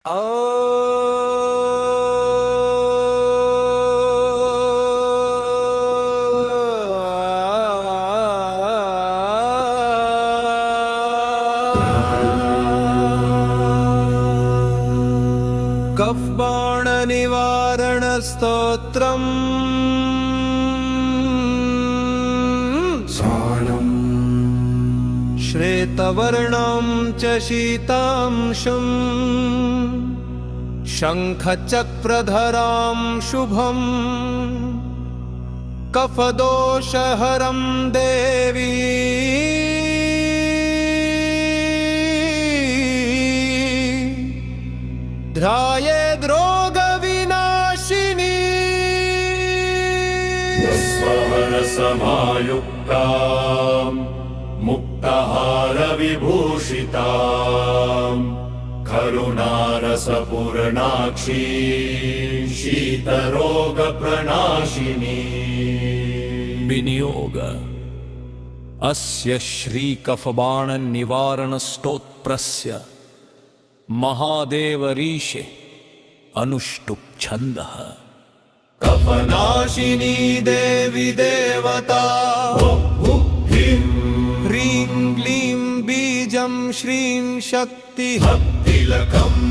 कफबाण निवारण स्तोत्रम् श्वेतवर्णं च शीतांशुं शङ्खचक्रधरां शुभम् कफदोषहरं देवी ध्यायेद्रोगविनाशिनी स्वरसमायुक्ताम् मुक्तहारविभूषिताम् करुणारसपूर्णाक्षी शीतरोगप्रणाशिनी। विनियोग अस्य श्रीकफबाण निवारण स्तोत्रस्य महादेवरीशे अनुष्टुप् छन्दः। कफनाशिनी देवी देवता ह्रीं क्लीं बीजं श्रीं शक्तिः तिलकम्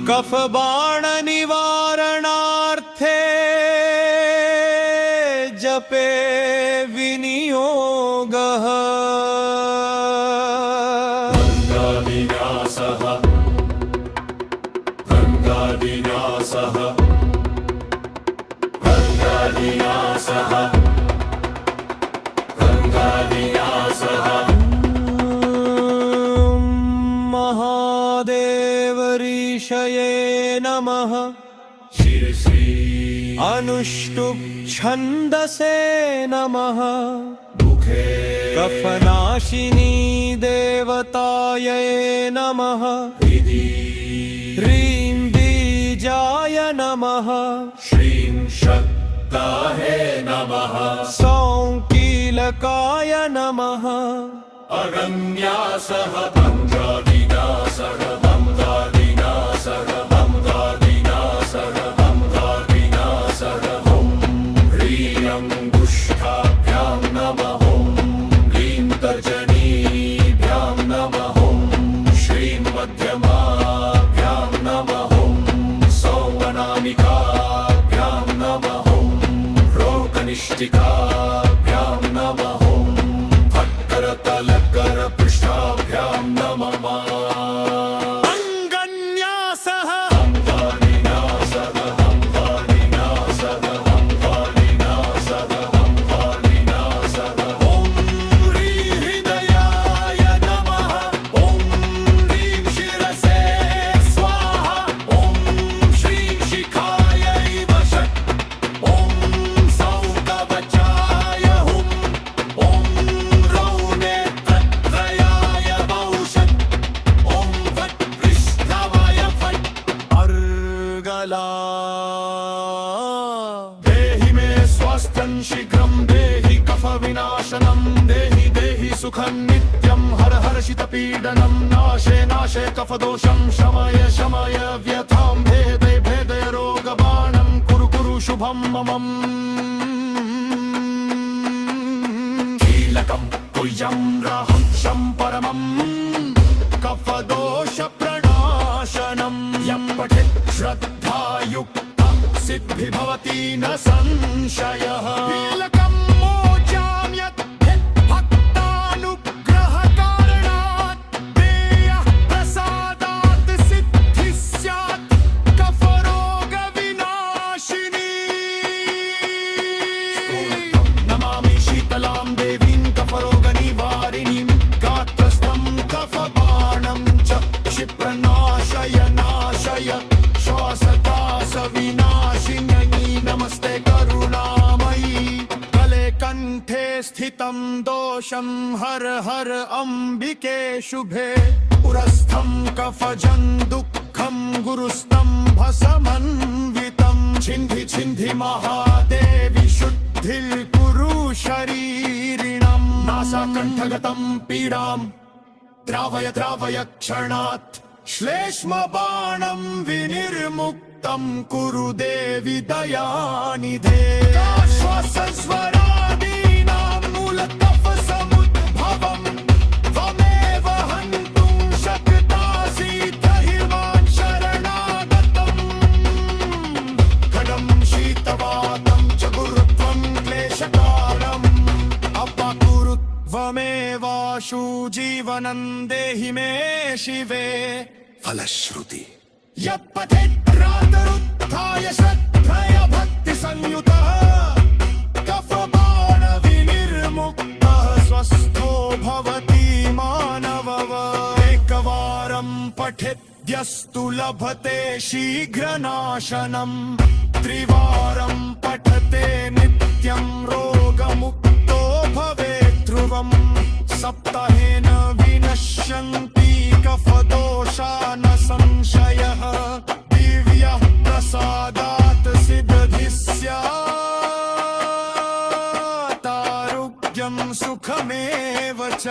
कफबाण निवारणार्थे जपे विनियोगः। गङ्गाविनाशः गङ्गाविनाशः गङ्गाविनाशः गङ्गाविनाशः। महादेवरीशये नमः। श्री अनुष्टुप् छन्दसे नमः। मुखे कफनाशिनी देवतायै नमः। ह्रीं बीजाय नमः। श्रीं शक्ताहे नमः। सौं कीलकाय नमः। अगन्यासः गङ्गाविनाशः गङ्गाविनाशः गङ्गाविनाशः गङ्गाविनाशः। ॐ ह्रीं अङ्गुष्ठाभ्यां नमः। ॐ ह्रीं तर्जनीभ्यां नमः। ॐ श्रीं मध्यमाभ्यां नमः। ॐ सौमनामिकाभ्यां नमः। ॐ रोगनिष्ठिकाभ्यां नमः। करतलकरपृष्ठाभ्यां नमः। अङ्गन्यासः गङ्गाविनाशः गङ्गाविनाशः गङ्गाविनाशः गङ्गाविनाशः। ॐ ह्रीं हृदयाय नमः। ॐ ह्रीं शिरसे स्वाहा। ॐ श्रीं शिखायै वषट्। ॐ सौं कवचाय हुम्। ॐ देहि मे स्वास्थ्यं शीघ्रं देहि कफविनाशनं देहि देहि सुखं नित्यं हर हर शितपीडनं नाशे नाशे कफदोषं शमय शमय व्यथां भेदय भेदय रोगबाणं कुरु कुरु शुभं ममम्। कीलकं तुयं रहंसं परमम् कफदोषप्रणाशनं यं पठेत् श्रद्धायुक्ता सिद्धि भवति न संशयः। कीलकं मोचां यत् भक्तानुग्रहकारणात् देयः प्रसादात् सिद्धिः स्यात् कफरोगविनाशिनी। नमामि शीतलां देवीं कफरोगनिवारिणीं गात्रस्थं कफबाणं च क्षिप्रनाशय नाशय श्वासकाशविनाशिन्यै नमस्ते करुणामयी। गले कण्ठे स्थितं दोषं हर हर अम्बिके शुभे। पुरस्थं कफजं दुःखं गुरुस्तं भसमन्वितं छिन्धि छिन्धि महादेवी शुद्धिर्कुरु शरीरिणं। नासाकण्ठगतं पीडां द्रावय द्रावय क्षणात् श्लेष्मबाणं विनिर्मुक्तं कुरु देवि दयानिधे श्वासस्वरादीनां मूलकफसमुद्भवं त्वमेव हन्तुं शक्तासि त्रहि मां शरणागतम् खडं शीतवातं च गुरुत्वं क्लेशकारम् अपकुरु त्वमेवाशु जीवनं देहि मे शिवे फलश्रुति यत्पठेद्रातरुत्थाय श्रद्धया भक्तिसंयुतः कफबाणविनिर्मुक्तः स्वस्थो भवति मानवः एकवारं पठेद्यस्तु लभते शीघ्रनाशनम् त्रिवारं पठते नित्यं रोगमुक्तो भवेत् ध्रुवम् सप्ताहेन विनश्यन्ति कफदोषा न संशयः दिव्यः प्रसादात् सिद्धिः स्यात् आरोग्यं सुखमेव च